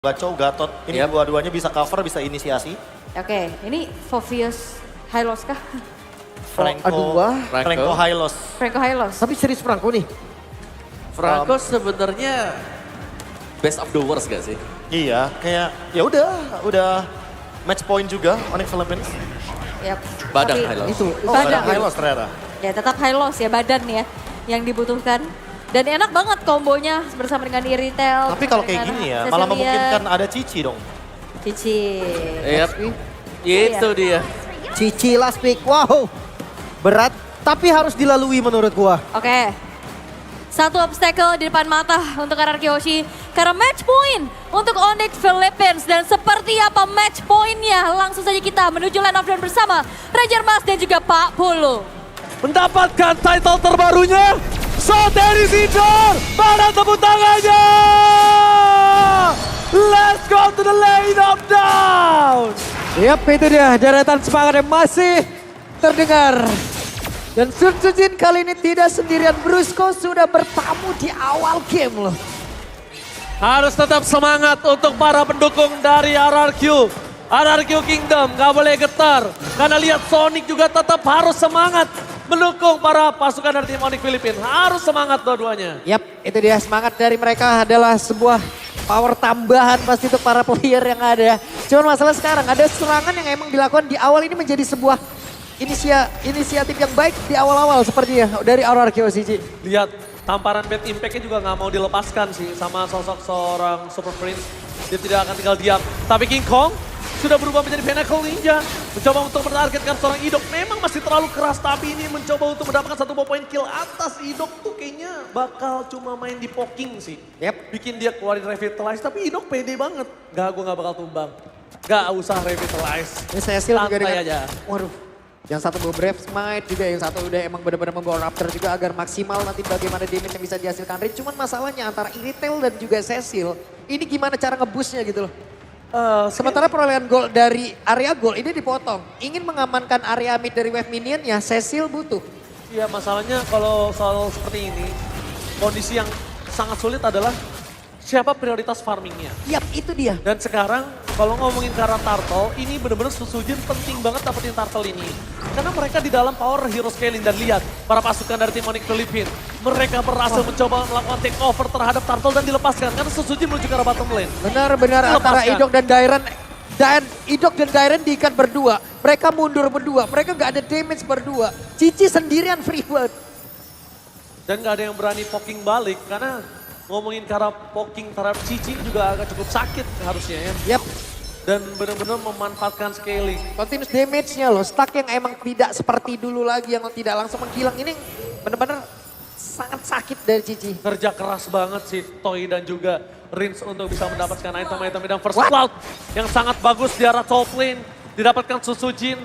Gaco, Gatot, ini dua-duanya bisa cover, bisa inisiasi. Oke, ini Fovius Hylos kah? Franco Hylos. Franco Hylos. Tapi serius Franco nih. Franco sebenarnya best of the worst gak sih? Iya, kayak ya udah match point juga Onyx Philippines. Yap. Badang Tapi- Hylos. Itu. Badang. Hylos ternyata. Ya tetap Hylos ya badan ya yang dibutuhkan. Dan enak banget kombonya bersama dengan Iritel. Tapi kalau kayak gini ya, malah memungkinkan ada Cici dong. Cici. Yap. Itu dia. Cici last pick. Wow. Berat tapi harus dilalui menurut gua. Oke. Satu obstacle di depan mata untuk RRQ Hoshi. Karena match point untuk Onyx Philippines. Dan seperti apa match pointnya? Langsung saja kita menuju line of down bersama Ranger Mas dan juga Pak Pulu. Mendapatkan title terbarunya. Soteri Sidor, mana tepuk tangannya? Let's go to the lane of down. Yap, itu dia deretan semangat yang masih terdengar. Dan Sun Sujin kali ini tidak sendirian. Brusco sudah bertamu di awal game loh. Harus tetap semangat untuk para pendukung dari RRQ. RRQ Kingdom gak boleh getar. Karena lihat Sonic juga tetap harus semangat mendukung para pasukan dari tim Onyx Philippines. Harus semangat dua-duanya. Yap, itu dia semangat dari mereka adalah sebuah power tambahan pasti untuk para player yang ada. Cuman masalah sekarang ada serangan yang emang dilakukan di awal ini menjadi sebuah inisiatif yang baik di awal-awal sepertinya dari RRQ OCG. Lihat tamparan bad impact-nya juga gak mau dilepaskan sih sama sosok seorang Super Prince. Dia tidak akan tinggal diam. Tapi King Kong sudah berubah menjadi Pinnacle Ninja. Mencoba untuk menargetkan seorang Idok. Memang masih terlalu keras tapi ini mencoba untuk mendapatkan satu poin kill atas. Idok tuh kayaknya bakal cuma main di poking sih. Yap. Bikin dia keluarin revitalize tapi Idok pede banget. Gue gak bakal tumbang. Gak usah revitalize. Ini saya juga Santai dengan, aja. waduh. Yang satu bawa Brave Smite juga, yang satu udah emang benar-benar membawa Raptor juga agar maksimal nanti bagaimana damage yang bisa dihasilkan Rin. Cuman masalahnya antara Iritel dan juga Cecil, ini gimana cara nge-boostnya gitu loh. Sementara perolehan gol dari area gol ini dipotong. Ingin mengamankan area mid dari wave minionnya, Cecil butuh. Iya masalahnya kalau soal seperti ini, kondisi yang sangat sulit adalah siapa prioritas farmingnya. Yap, itu dia. Dan sekarang kalau ngomongin karena turtle, ini benar-benar Susujin penting banget dapetin turtle ini. Karena mereka di dalam power hero scaling dan lihat para pasukan dari tim Onyx Philippines. Mereka berhasil mencoba melakukan take over terhadap turtle dan dilepaskan. Karena Susujin menuju ke arah bottom lane. Benar-benar antara Dilepaskan. Idok dan Dairen. Dan Idok dan Dairen diikat berdua. Mereka mundur berdua. Mereka gak ada damage berdua. Cici sendirian free bird. Dan gak ada yang berani poking balik. Karena ngomongin cara poking terhadap Cici juga agak cukup sakit harusnya ya. Yap. Dan benar-benar memanfaatkan scaling. Continuous damage-nya loh, stack yang emang tidak seperti dulu lagi, yang tidak langsung menghilang. Ini benar-benar sangat sakit dari Cici. Kerja keras banget sih Toy dan juga Rins untuk bisa mendapatkan item-item dan first cloud yang sangat bagus di arah top lane. Didapatkan Susujin,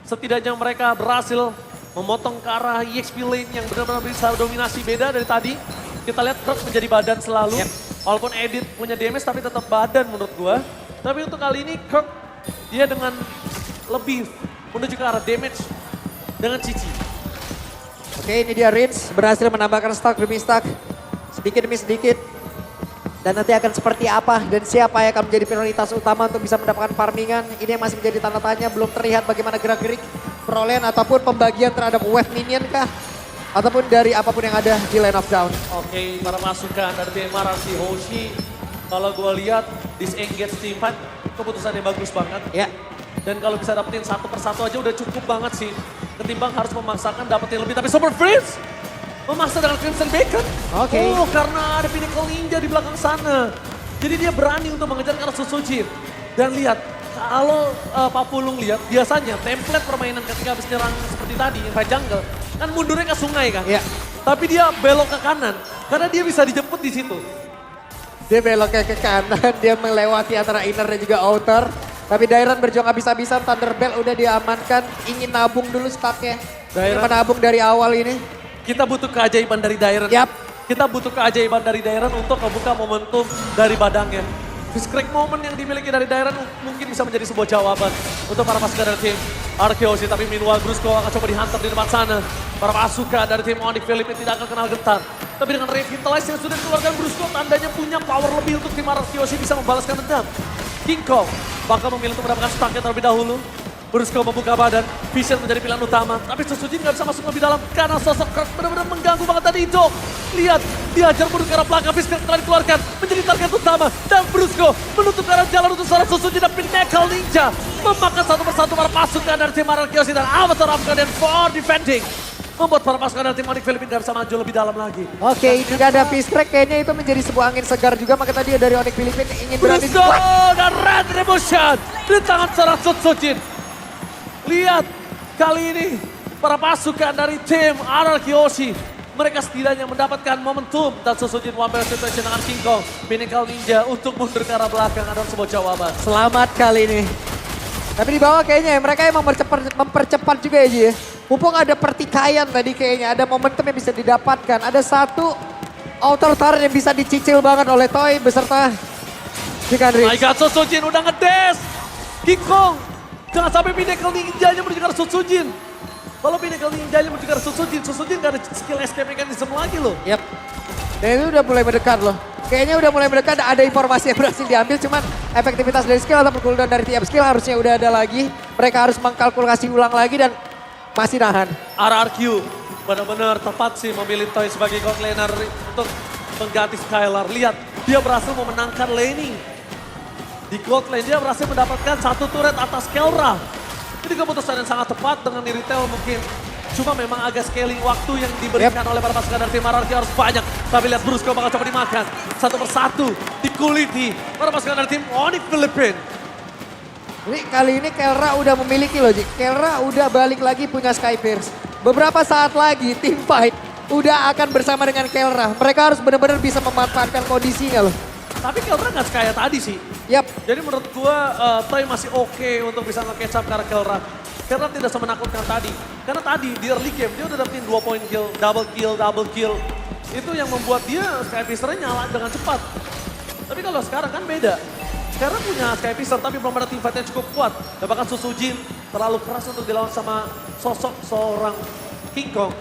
setidaknya mereka berhasil memotong ke arah EXP lane yang benar-benar bisa dominasi beda dari tadi. Kita lihat Kirk menjadi badan selalu, walaupun Edit punya damage tapi tetap badan menurut gua. Tapi untuk kali ini Kirk dia dengan lebih menuju ke arah damage dengan Cici. Oke, ini dia Rins berhasil menambahkan stack demi stack. Sedikit demi sedikit. Dan nanti akan seperti apa dan siapa yang akan menjadi prioritas utama untuk bisa mendapatkan farmingan. Ini yang masih menjadi tanda tanya, belum terlihat bagaimana gerak-gerik perolehan ataupun pembagian terhadap wave minion kah. Ataupun dari apapun yang ada di lane of down. Oke, para pasukan dari tim RRQ Hoshi. Kalau gue lihat disengage team fight, keputusan yang bagus banget. Ya. Dan kalau bisa dapetin satu persatu aja udah cukup banget sih. Ketimbang harus memaksakan dapetin lebih. Tapi Super Freeze memaksa dengan Crimson Bacon. Oke. Oh, karena ada Pinnacle Ninja di belakang sana. Jadi dia berani untuk mengejar ke arah Susujin. Dan lihat, kalau Pak Pulung lihat, biasanya template permainan ketika habis nyerang seperti tadi, Red Jungle, kan mundurnya ke sungai kan. Iya. Tapi dia belok ke kanan, karena dia bisa dijemput di situ. Dia beloknya ke kanan, dia melewati antara inner dan juga outer. Tapi Dairen berjuang habis-habisan, Thunderbell udah diamankan. Ingin nabung dulu stacknya. Ingin menabung dari awal ini. Kita butuh keajaiban dari Dairen. Yap. Kita butuh keajaiban dari Dairen untuk membuka momentum dari badangnya. This great moment yang dimiliki dari Dairan mungkin bisa menjadi sebuah jawaban untuk para pasukan dari tim Arkeoshi. Tapi meanwhile Brusco akan coba dihantar di depan sana. Para pasukan dari tim Onyx Philippines tidak akan kenal gentar. Tapi dengan Revitalize yang sudah dikeluarkan Brusco, tandanya punya power lebih untuk tim Arkeoshi bisa membalaskan dendam. King Kong bakal memilih untuk mendapatkan stacknya terlebih dahulu. Brusco membuka badan, Vision menjadi pilihan utama. Tapi Susujin nggak bisa masuk lebih dalam karena sosok Kurt benar-benar mengganggu banget tadi itu. Lihat, diajar mundur ke arah belakang, Vision telah dikeluarkan menjadi target utama. Dan Brusco menutup ke arah jalan untuk seorang Susujin dan Pinnacle Ninja. Memakan satu persatu para pasukan dari tim Arkeoshi dan Avatar Afghan for defending. Membuat para pasukan dari tim Onyx Philippines nggak bisa maju lebih dalam lagi. Oke, ini tidak ada peace track, kayaknya itu menjadi sebuah angin segar juga. Maka tadi dari Onyx Philippines ingin berani. Brusco dan Red Revolution di tangan seorang Susujin. Lihat, kali ini para pasukan dari tim Arkeoshi, mereka setidaknya mendapatkan momentum dan Susujin one barrel situation dengan King Kong, Pinnacle Ninja untuk mundur ke arah belakang adalah sebuah jawaban. Selamat kali ini. Tapi di bawah kayaknya mereka emang mempercepat juga ya Ji ya. Mumpung ada pertikaian tadi kayaknya, ada momentum yang bisa didapatkan. Ada satu outer turret yang bisa dicicil banget oleh Toy beserta Chicken My Rich. God, Susujin udah ngedes. King Kong, jangan sampai Pinnacle Ninja-nya menuju ke arah Susujin. Kalau Pinnacle Ninja-nya menuju ke arah Susujin, Susujin gak ada skill escape mechanism lagi loh. Yap. Dan itu udah mulai mendekat loh. Kayaknya udah mulai mendekat, ada informasi yang berhasil diambil. Cuman efektivitas dari skill ataupun cooldown dari tiap skill harusnya udah ada lagi. Mereka harus mengkalkulasi ulang lagi dan masih nahan. RRQ benar-benar tepat sih memilih Toy sebagai god laner untuk mengganti Skylar. Lihat, dia berhasil memenangkan laning. Di gold lane dia berhasil mendapatkan satu turret atas Kelra. Ini keputusan yang sangat tepat dengan retail mungkin. Cuma memang agak scaling waktu yang diberikan oleh para pasukan dari tim RRQ harus banyak. Tapi lihat Brusco bakal coba dimakan. Satu persatu dikuliti para pasukan dari tim Onyx Philippines. Ini kali ini Kelra udah memiliki loh Ji. Kelra udah balik lagi punya Skypierce. Beberapa saat lagi tim fight udah akan bersama dengan Kelra. Mereka harus benar-benar bisa memanfaatkan kondisinya loh. Tapi Kelra nggak sekaya tadi sih. Yap. Jadi menurut gua Toy masih oke untuk bisa nge-catch up karena Kelra. Kelra tidak semenakutkan tadi. Karena tadi di early game dia udah dapetin 2 point kill, double kill. Itu yang membuat dia Skypierce-nya nyala dengan cepat. Tapi kalau sekarang kan beda. Sekarang punya Skypierce tapi belum ada team fight yang cukup kuat. Dan bahkan Susujin terlalu keras untuk dilawan sama sosok seorang King Kong.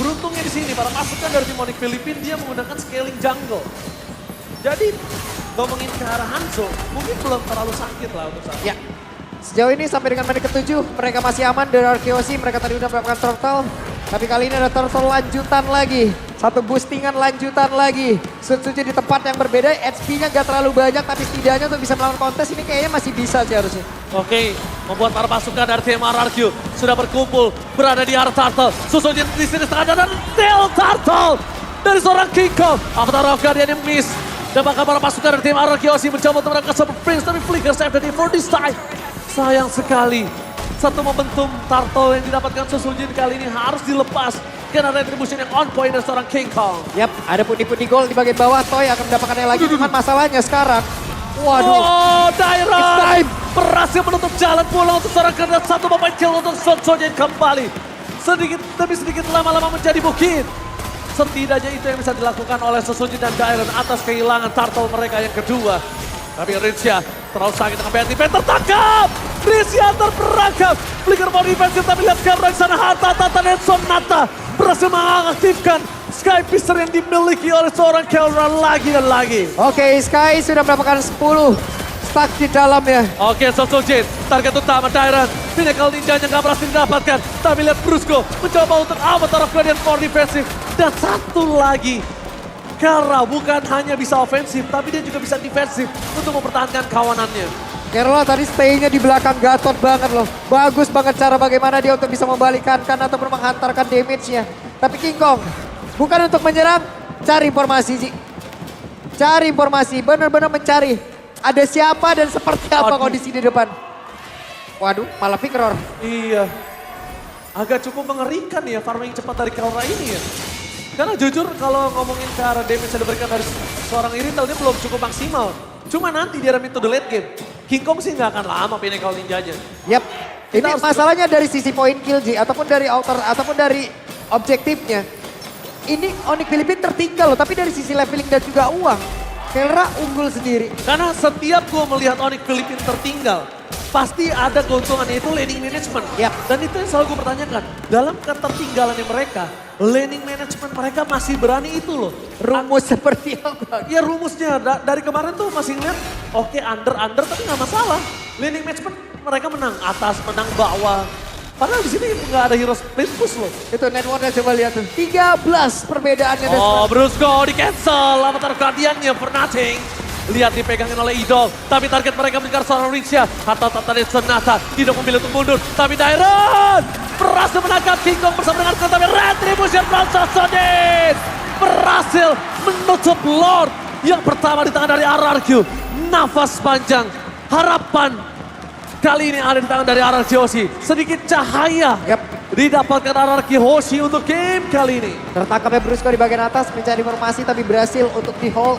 Beruntungnya di sini para pasukan dari tim Onyx Philippines dia menggunakan scaling jungle. Jadi ngomongin ke arah Hanzo mungkin belum terlalu sakit lah untuk saat ini. Ya. Sejauh ini sampai dengan menit ke-7 mereka masih aman dari Arkeoshi. Mereka tadi udah melakukan turtle. Tapi kali ini ada turtle lanjutan lagi. Satu boostingan lanjutan lagi. Susujin di tempat yang berbeda. HP-nya gak terlalu banyak tapi setidaknya untuk bisa melawan kontes ini kayaknya masih bisa sih harusnya. Oke, membuat para pasukan dari tim RRQ sudah berkumpul berada di arah turtle. Susujin di sini setengah dan tail turtle dari seorang King Kong. Avatar of Guardian yang miss. Dan bahkan para pasukan dari tim Arkeoshi mencoba untuk mendapatkan Super Prince tapi Flicker save dari for this time. Sayang sekali. Satu momentum turtle yang didapatkan Susujin kali ini harus dilepas. Karena retribution yang on point dari seorang King Kong. Yap, ada pundi-pundi gol di bagian bawah. Toy akan mendapatkannya lagi. Cuman masalahnya sekarang. Waduh. Oh, It's Dairon time. berhasil menutup jalan pulang untuk seorang kernet. Satu pemain kill untuk Susujin kembali. Sedikit demi sedikit lama-lama menjadi bukit. Setidaknya itu yang bisa dilakukan oleh Susujin dan Dairon atas kehilangan turtle mereka yang kedua. Tapi Rinsya terlalu sakit dengan BNT tertangkap. Rinsya terperangkap. Flicker mau defensif tapi lihat sekarang di sana Hatata dan Sonata berhasil mengaktifkan Skypierce yang dimiliki oleh seorang Kelra lagi dan lagi. Oke, Sky sudah mendapatkan 10 stuck di dalamnya. Oke, Susujin, target utama Dairon. Pinnacle Ninja-nya nggak berhasil didapatkan. Tapi lihat Brusco mencoba untuk Avatar of Guardian for defensif. Dan satu lagi, Kelra bukan hanya bisa ofensif, tapi dia juga bisa defensif untuk mempertahankan kawanannya. Kerala tadi stay-nya di belakang Gatot banget loh. Bagus banget cara bagaimana dia untuk bisa membalikkan ataupun menghantarkan damage-nya. Tapi King Kong, bukan untuk menyerang, cari informasi Ji. Cari informasi, benar-benar mencari. Ada siapa dan seperti apa Aduh. kondisi di depan. Waduh, malah Vikror. Iya, agak cukup mengerikan ya farming cepat dari Kelra ini ya. Karena jujur kalau ngomongin ke arah damage yang diberikan dari seorang Irithel dia belum cukup maksimal. Cuma nanti di arah mid to the late game, King Kong sih nggak akan lama Pinnacle Ninja-nya. Yap, ini Kita harus- masalahnya dari sisi point kill Ji, ataupun dari outer, ataupun dari objektifnya. Ini Onyx Philippines tertinggal loh, tapi dari sisi leveling dan juga uang. Kelra unggul sendiri. Karena setiap gue melihat Onyx Philippines tertinggal, pasti ada keuntungannya, itu laning management. Yap. Dan itu yang selalu gue pertanyakan, dalam ketertinggalannya mereka, laning management mereka masih berani itu loh. Rumus seperti apa? Ya rumusnya, dari kemarin tuh masih ngeliat, oke under tapi nggak masalah. Laning management mereka menang atas, menang bawah. Padahal di sini nggak ada hero split push loh. Itu networknya coba lihat tuh. 13 perbedaannya. Oh, Brusco di cancel, avatar guardiannya for nothing. Lihat dipegangin oleh Idol, tapi target mereka mengejar seorang Rinsya. Harta tata dan Sonata, Idol memilih untuk mundur. Tapi Dairon berhasil menangkap King Kong bersama dengan Kong. Tapi Retribution from Sasodin berhasil menutup Lord yang pertama di tangan dari RRQ. Nafas panjang, harapan kali ini ada di tangan dari RRQ Hoshi. Sedikit cahaya didapatkan RRQ Hoshi untuk game kali ini. Tertangkapnya Brusco di bagian atas mencari informasi tapi berhasil untuk di hold.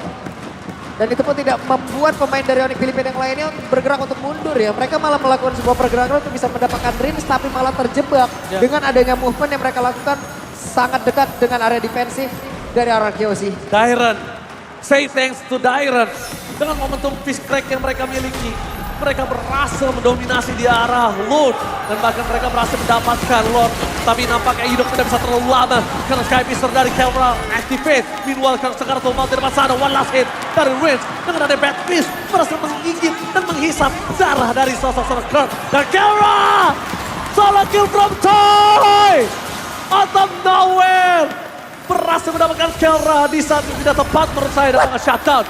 Dan itu pun tidak membuat pemain dari Onyx Philippines yang lainnya bergerak untuk mundur ya. Mereka malah melakukan sebuah pergerakan untuk bisa mendapatkan Rins tapi malah terjebak. Dengan adanya movement yang mereka lakukan sangat dekat dengan area defensif dari RRQ Hoshi. Dairon, say thanks to Dairon. Dengan momentum fist crack yang mereka miliki, mereka berhasil mendominasi di arah Lord. Dan bahkan mereka berhasil mendapatkan Lord. Tapi nampaknya hidup tidak bisa terlalu lama. Karena Sky Pister dari Kelra activate. Meanwhile, sekarang Tomal di depan sana. One last hit dari Rins. Dengan ada Bad Fist berhasil menggigit dan menghisap darah dari sosok Kurt. Dan Kelra! Solo kill from Toy! Out of nowhere! Berhasil mendapatkan Kelra di saat yang tidak tepat menurut saya. Dan shutdown.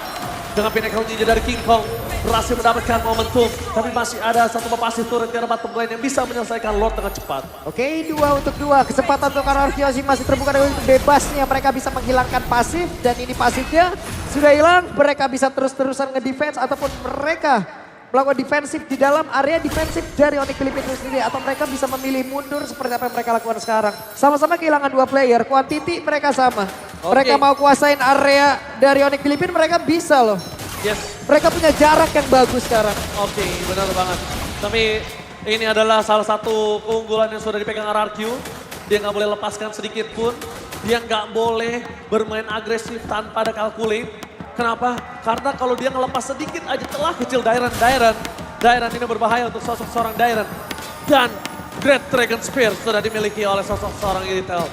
Dengan Pinnacle Ninja dari King Kong. Berhasil mendapatkan momentum, tapi masih ada satu pasif turret dari bottom lane yang bisa menyelesaikan Lord dengan cepat. Oke, 2 untuk 2. Kesempatan untuk RRQ Hoshi masih terbuka dengan bebasnya. Mereka bisa menghilangkan pasif dan ini pasifnya sudah hilang. Mereka bisa terus-terusan nge-defense ataupun mereka melakukan defensif di dalam area defensif dari Onyx Philippines sendiri. Atau mereka bisa memilih mundur seperti apa yang mereka lakukan sekarang. Sama-sama kehilangan 2 player, quantity mereka sama. Mereka mau kuasain area dari Onyx Philippines, mereka bisa loh. Yes. Mereka punya jarak yang bagus sekarang. Oke, benar banget. Tapi ini adalah salah satu keunggulan yang sudah dipegang RRQ. Dia nggak boleh lepaskan sedikit pun. Dia nggak boleh bermain agresif tanpa ada calculate. Kenapa? Karena kalau dia ngelepas sedikit aja telah kecil Dairon ini berbahaya untuk sosok seorang Dairon. Dan Great Dragon Spear sudah dimiliki oleh sosok seorang Iritel.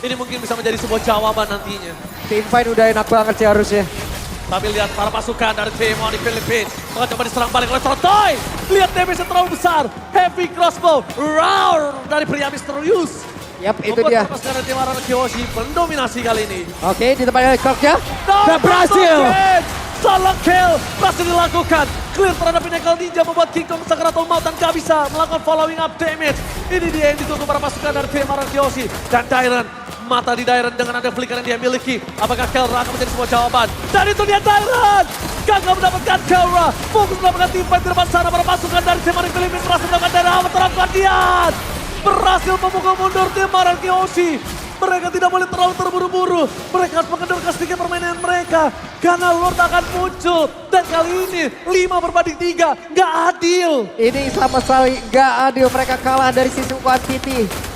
Ini mungkin bisa menjadi sebuah jawaban nantinya. Team fight udah enak banget sih harusnya. Tapi lihat para pasukan dari tim Onyx Philippines. Akan coba diserang balik oleh Toy. Lihat damage yang terlalu besar. Heavy crossbow. Roar dari pria misterius. Yap, itu dia. Membuat pasukan dari tim RRQ Hoshi mendominasi kali ini. Oke, di depan Clarknya. Dan berhasil. Solo kill berhasil dilakukan. Clear terhadap Pinnacle Ninja membuat King Kong Sakaratul Maut dan gak bisa melakukan following up damage. Ini dia yang ditunggu para pasukan dari tim RRQ Hoshi. Dan Dairon. Mata di Dairon dengan ada flicker yang dia miliki. Apakah Kelra akan menjadi sebuah jawaban? Dan itu dia Dairon! Gagal mendapatkan Kelra. Fokus mendapatkan tim fight di depan sana. Para pasukan dari tim Onyx Philippines berhasil mendapatkan dari Avatar Guardian. Berhasil memukul mundur tim RRQ Hoshi. Mereka tidak boleh terlalu terburu-buru. Mereka harus mengendalikan sedikit permainan mereka. Karena Lord akan muncul. Dan kali ini 5-3. Nggak adil. Ini sama sekali nggak adil. Mereka kalah dari sisi quantity.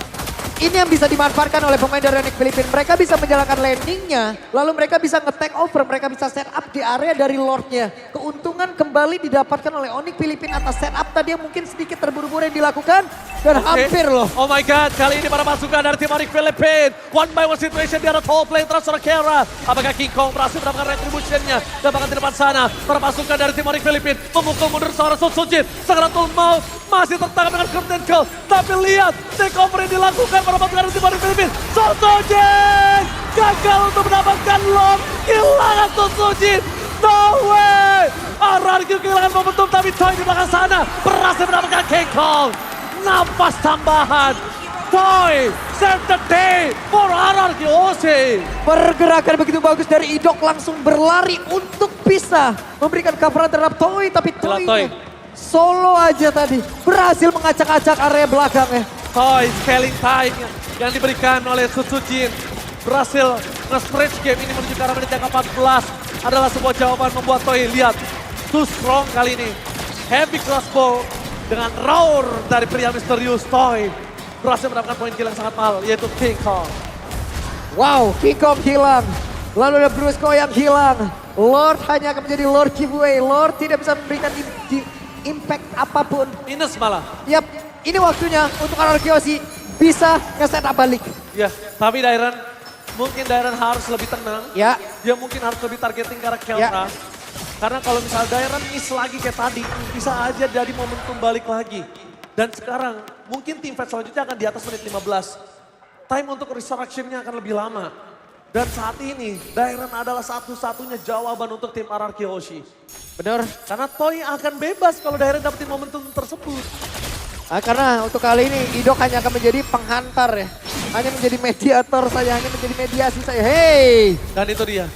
Ini yang bisa dimanfaatkan oleh pemain dari Onyx Philippines. Mereka bisa menjalankan landingnya, lalu mereka bisa nge-take over, mereka bisa set up di area dari Lordnya. Keuntungan kembali didapatkan oleh Onyx Philippines atas set up tadi yang mungkin sedikit terburu-buru yang dilakukan. Dan hampir loh. Oh my god, kali ini para pasukan dari tim Onyx Philippines. One by one situation di arah top lane transfer Kelra. Apakah King Kong berhasil mendapatkan retribution-nya? Dan bahkan di depan sana, para pasukan dari tim Onyx Philippines memukul mundur seorang Sojin. Sakaratul Maut masih tertangkap dengan Curtain Call. Tapi lihat, takeover yang dilakukan para pasukan dari tim Onyx Philippines. Sojin gagal untuk mendapatkan Lord. Kehilangan Sojin. No way! RRQ kehilangan momentum tapi Toy di belakang sana berhasil mendapatkan King Kong. Nafas tambahan. Toy save the day for RRQ Hoshi. Pergerakan begitu bagus dari Idok langsung berlari untuk bisa memberikan coveran terhadap Toy. Tapi Toy. Toy solo aja tadi berhasil mengacak-acak area belakangnya. Toy scaling time yang diberikan oleh Sutsujin berhasil nge-stretch game ini menuju ke arah menit yang ke-14 adalah sebuah jawaban membuat Toy lihat too strong kali ini. Heavy crossbow dengan roar dari pria misterius. Toy berhasil mendapatkan poin kill yang sangat mahal yaitu King Kong. Wow, King Kong hilang. Lalu ada Brusco yang hilang. Lord hanya akan menjadi Lord giveaway. Lord tidak bisa memberikan impact apapun. Minus malah. Yap, ini waktunya untuk RRQ bisa nge-setup balik. Ya, tapi Dairen, mungkin Dairen harus lebih tenang. Ya. Dia mungkin harus lebih targeting ke arah Keltra. Karena kalau misalnya Dairen miss lagi kayak tadi, bisa aja jadi momentum balik lagi. Dan sekarang mungkin tim fight selanjutnya akan di atas menit 15. Time untuk resurrection-nya akan lebih lama. Dan saat ini Dairen adalah satu-satunya jawaban untuk tim RRQ Hoshi. Bener. Karena Toy akan bebas kalau Dairen dapetin momentum tersebut. Karena untuk kali ini Idok hanya akan menjadi penghantar ya. Hanya menjadi mediator saja, hanya menjadi mediasi saja. Hey! Dan itu dia.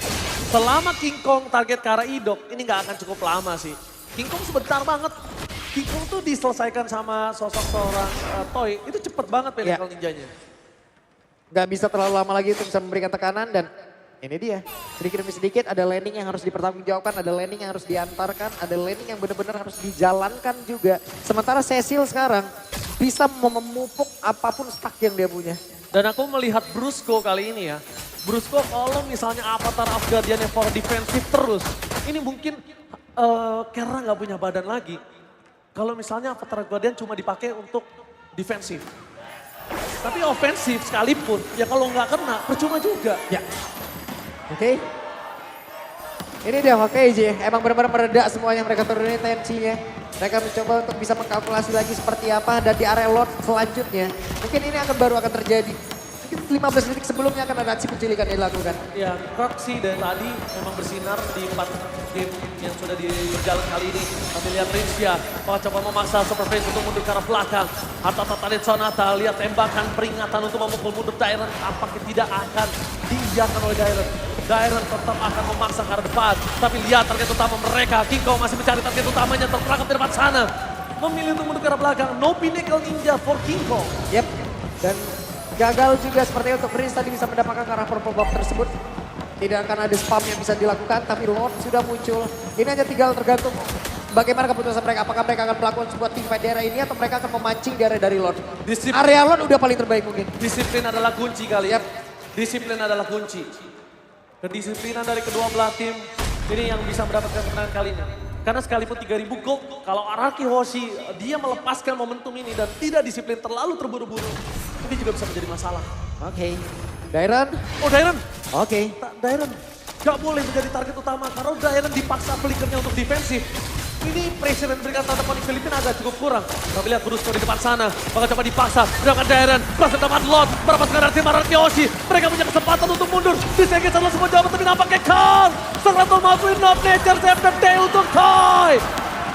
Selama King Kong target ke arah Idok, ini gak akan cukup lama sih. King Kong sebentar banget. King Kong tuh diselesaikan sama sosok seorang Toy. Itu cepet banget pinnacle ninjanya. Gak bisa terlalu lama lagi untuk bisa memberikan tekanan dan ini dia. Sedikit demi sedikit ada landing yang harus dipertanggungjawabkan, ada landing yang harus diantarkan, ada landing yang benar-benar harus dijalankan juga. Sementara Cecil sekarang bisa memupuk apapun stack yang dia punya. Dan aku melihat Brusco kali ini ya. Brusco kalau misalnya Avatar Asgardian yang for defensif terus. Ini mungkin karena gak punya badan lagi. Kalau misalnya Avatar Asgardian cuma dipakai untuk defensif. Tapi ofensif sekalipun, ya kalau nggak kena percuma juga. Ya. Oke. Ini dia KJ, emang benar-benar meredak semuanya, mereka turunin tensinya. Mereka mencoba untuk bisa mengkalkulasi lagi seperti apa dan di area Lord selanjutnya. Mungkin ini baru akan terjadi. Mungkin 15 detik sebelumnya akan ada aksi penculikan yang dilakukan. Ya, Kirk sih dari tadi memang bersinar di 4 game yang sudah berjalan kali ini. Tapi lihat Rins ya, coba memaksa Super Face untuk mundur ke arah belakang. Atau Tatalit Sonata, lihat tembakan peringatan untuk memukul mundur Dairen. Tampaknya tidak akan diiyakan oleh Dairen. Dairen tetap akan memaksa ke arah depan. Tapi lihat target utama mereka, King Kong masih mencari target utamanya terperangkap di depan sana. Memilih untuk mundur ke arah belakang, no pinnacle ninja for King Kong. Yep, dan gagal juga sepertinya untuk Rins tadi bisa mendapatkan ke arah purple bomb tersebut. Tidak akan ada spam yang bisa dilakukan, tapi Lord sudah muncul. Ini hanya tinggal tergantung bagaimana keputusan mereka. Apakah mereka akan melakukan sebuah team fight di area ini atau mereka akan memancing di area dari Lord. Area Lord udah paling terbaik mungkin. Disiplin adalah kunci kali ya. Disiplin adalah kunci. Kedisiplinan dari kedua belah tim ini yang bisa mendapatkan kemenangan kali ini. Karena sekalipun 3000 gold, kalau RRQ Hoshi dia melepaskan momentum ini dan tidak disiplin terlalu terburu-buru, ini juga bisa menjadi masalah. Oke. Dairen. Oh Dairen. Oke. Dairen gak boleh menjadi target utama karena Dairen dipaksa flickernya untuk defensif. Ini pressure yang diberikan Tata Konik Filipina agak cukup kurang. Tapi lihat Brusco di depan sana. Bakal coba dipaksa. Berangkat Dairen. Berhasil dapat Lord. Berapa sekarang tim RRQ Hoshi. Mereka punya kesempatan untuk mundur. Disegel setelah semua jawaban tapi nampaknya Karl. Sang Maaf Win of Nature. Save the day untuk Toy.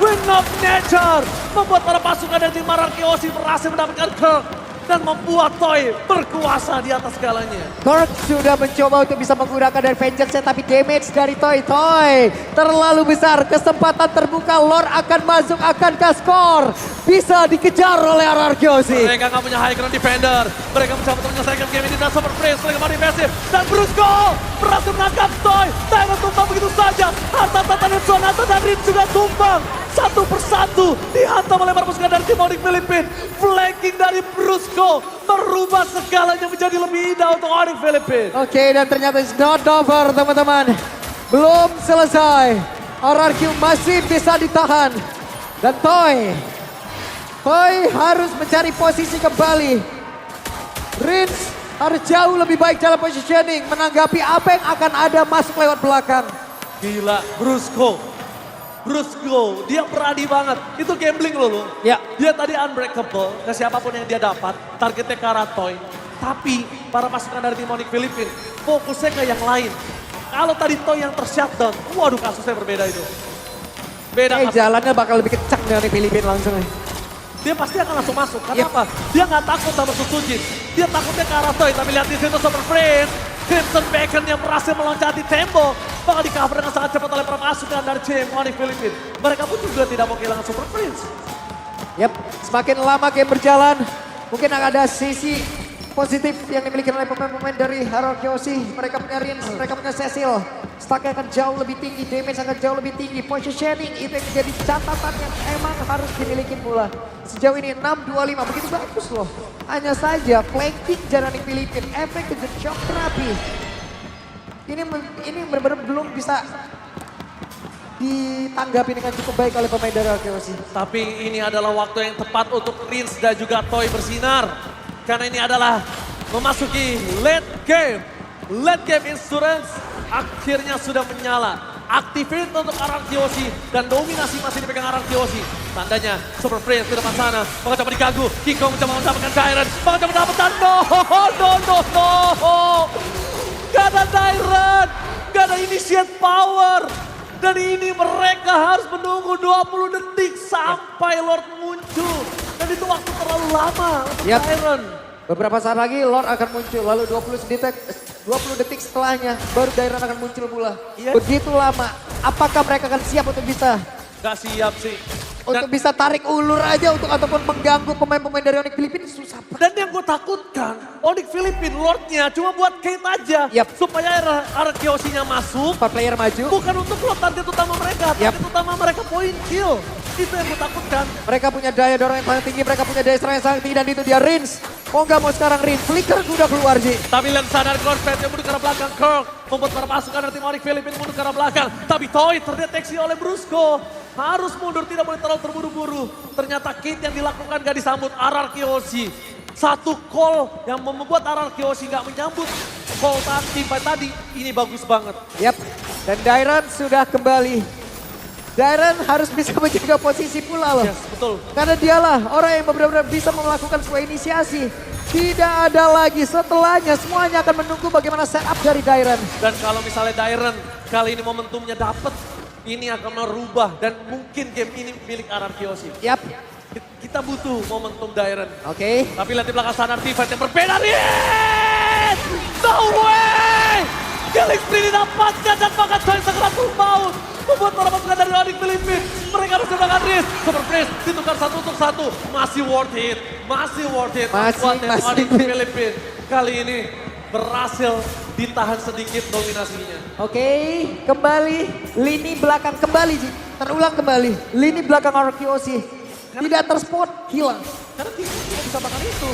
Win of Nature. Membuat para pasukan dari tim RRQ Hoshi berhasil mendapatkan Kirk. Dan membuat Toy berkuasa di atas segalanya. Kirk sudah mencoba untuk bisa menggunakan dari Vengeance tapi damage dari Toy terlalu besar. Kesempatan terbuka, Lord akan masuk, akankah skor bisa dikejar oleh RRQ Hoshi. Mereka nggak punya high ground defender. Mereka mencoba untuk menyelesaikan game ini dan Super Prince. Mereka mau defensif. Dan Brusco berhasil menangkap Toy. Dairen tumbang begitu saja. Harta Tata dan Sonata dan Rin juga tumbang. Satu persatu dihantam oleh para pasukan dari tim Onyx Filipina. Flanking dari Brusco merubah segalanya menjadi lebih indah untuk Onyx Filipina. Oke, dan ternyata it's not over teman-teman. Belum selesai. RRQ masih bisa ditahan. Dan Toy harus mencari posisi kembali. Rins harus jauh lebih baik dalam positioning. Menanggapi apa yang akan ada masuk lewat belakang. Gila, Brusco, dia berani banget. Itu gambling loh. Ya. Dia tadi unbreakable ke siapapun yang dia dapat. Targetnya ke arah Toy. Tapi para pasukan dari tim Onyx Filipina fokusnya ke yang lain. Kalau tadi Toy yang tershutdown, waduh kasusnya berbeda itu. Beda kasus. Jalannya bakal lebih kencang dari Filipina langsung. Dia pasti akan langsung masuk. Karena apa? Dia nggak takut sama Susujin. Dia takutnya ke arah Toy. Tapi lihat di situ Super Prince. Crimson Bacon yang berhasil meloncati tembok. Bakal di cover dengan sangat cepat oleh para pasukan dari tim Onyx Filipina. Mereka pun juga tidak mau kehilangan Super Prince. Yap, semakin lama game berjalan, mungkin akan ada sisi positif yang dimiliki oleh pemain-pemain dari RRQ Hoshi. Mereka punya Rins, mereka punya Cecil. Stacknya akan jauh lebih tinggi, damage akan jauh lebih tinggi. Positioning itu yang menjadi catatan yang emang harus dimiliki pula. Sejauh ini 6-25, begitu bagus loh. Hanya saja flanking Onyx Filipina, efek kejut shock terapi. Ini benar-benar belum bisa ditanggapi dengan cukup baik oleh pemain dari RKOC. Tapi ini adalah waktu yang tepat untuk Rins dan juga Toy bersinar. Karena ini adalah memasuki late game. Late game Insurance akhirnya sudah menyala. Activate untuk RRQOC dan dominasi masih dipegang RRQOC. Tandanya Super Prince di depan sana. Maka coba diganggu. King Kong mencoba mendapatkan Dairon. Maka coba mendapatkan no. Gak ada Dairon. Gak ada initiate power. Dan ini mereka harus menunggu 20 detik sampai Lord muncul. Dan itu waktu terlalu lama untuk Dairon. Beberapa saat lagi Lord akan muncul, lalu 20 detik setelahnya baru Dairon akan muncul pula. Iya. Begitu lama, apakah mereka akan siap untuk bisa Gak siap sih. untuk bisa tarik ulur aja untuk ataupun mengganggu pemain-pemain dari Onyx Filipina? Susah. Dan yang gue takutkan, Onyx Filipina Lordnya cuma buat Kate aja. Yap. Supaya RRQOC-nya masuk. 4 player maju. Bukan untuk Lord target utama mereka. Target utama mereka point kill. Itu yang gue takutkan. Mereka punya daya dorong yang paling tinggi, mereka punya daya serang yang sangat tinggi dan itu dia Rins. Mau nggak mau sekarang Rins, Flicker udah keluar Ji. Tapi lihat sadar Corpet yang mundur ke arah belakang. Kirk membuat para pasukan dari tim Onyx Filipina mundur ke arah belakang. Tapi Toy terdeteksi oleh Brusco. Harus mundur, tidak boleh terlalu terburu-buru. Ternyata Kate yang dilakukan gak disambut RRQOC. Satu call yang membuat RRQOC gak menyambut call timpai tadi. Ini bagus banget. Yap, dan Dairon sudah kembali. Dairon harus bisa menjaga posisi pula loh. Yes, betul. Karena dialah orang yang benar-benar bisa melakukan sebuah inisiasi. Tidak ada lagi setelahnya, semuanya akan menunggu bagaimana setup dari Dairon. Dan kalau misalnya Dairon kali ini momentumnya dapet, ini akan merubah dan mungkin game ini milik RRQOC. Yap, Kita butuh momentum Dairon. oke. Tapi lihat di belakang sana T-Fight yang berbeda. Yes! No way! Killing spree didapatkan dan bahkan Toy segera maut. Membuat para pasukan dari Onyx Filipina. Mereka harus mendapatkan Riz. Super Prince ditukar 1 untuk 1. Masih worth it. Masih worth it. Kuatnya Onyx Filipina. Kali ini berhasil ditahan sedikit dominasinya. Oke, kembali lini belakang kembali Ji. Terulang kembali, lini belakang RQOC. Tidak terspot, hilang. Karena King Kong cuma bisa makan itu.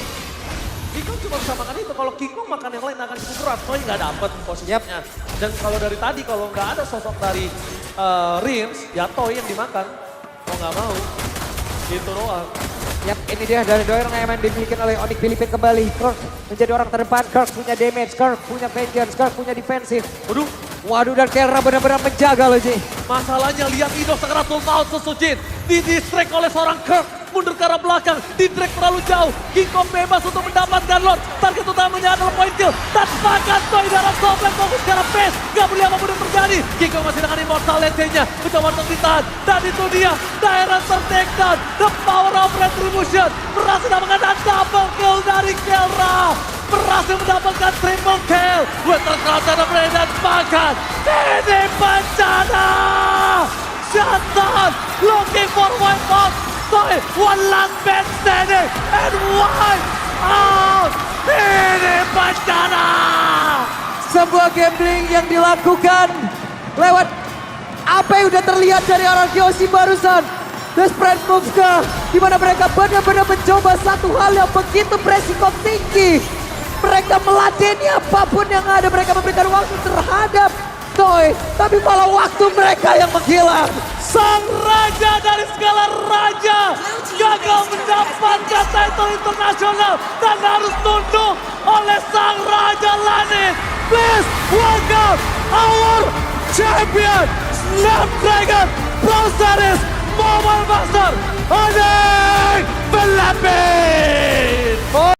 King Kong cuma bisa makan itu. Kalau King Kong makan yang lain akan cukup berat. Toy nggak dapet posisinya. Dan kalau dari tadi kalau nggak ada sosok dari Rins, ya Toy yang dimakan. Mau nggak mau. Gitu doang. Yap, ini dia dari Dairon yang dimiliki oleh Onyx Filipina kembali. Kirk menjadi orang terdepan, Kirk punya damage, Kirk punya vengeance, Kirk punya defensif. Waduh, dan Kelra benar-benar menjaga loh Ji. Masalahnya lihat Indo segera full out Susujin. Didistract oleh seorang Kirk. Mundur ke arah belakang. Didrag terlalu jauh. King Kong bebas untuk mendapatkan Lord. Target utamanya adalah point kill. Tanpakan Toy dalam toplet fokus ke arah base. Gak boleh apapun yang terjadi. King Kong masih dengan immortal legend-nya. Mencoba untuk ditahan. Dan itu dia. Daerah ter-take down. The power of retribution. Berhasil mendapatkan double kill dari Kelra. Berhasil mendapatkan triple kill. Winter Cross dan Brandon bahkan. Ini bencana. Shutdown. Looking for white box. Toy, one last man standing and wipe out. Ini bencana. Sebuah gambling yang dilakukan lewat apa yang udah terlihat dari RRQOC barusan. Desperate moves di mana mereka benar-benar mencoba satu hal yang begitu beresiko tinggi. Mereka meladeni apapun yang ada, mereka memberikan waktu terhadap Toy, tapi malah waktu mereka yang menghilang. Sang raja dari segala raja gagal mendapatkan title internasional dan harus tunduk oleh sang raja Lani. Please welcome our champion Snapdragon Pro Series Mobile Master Onyx Filipina.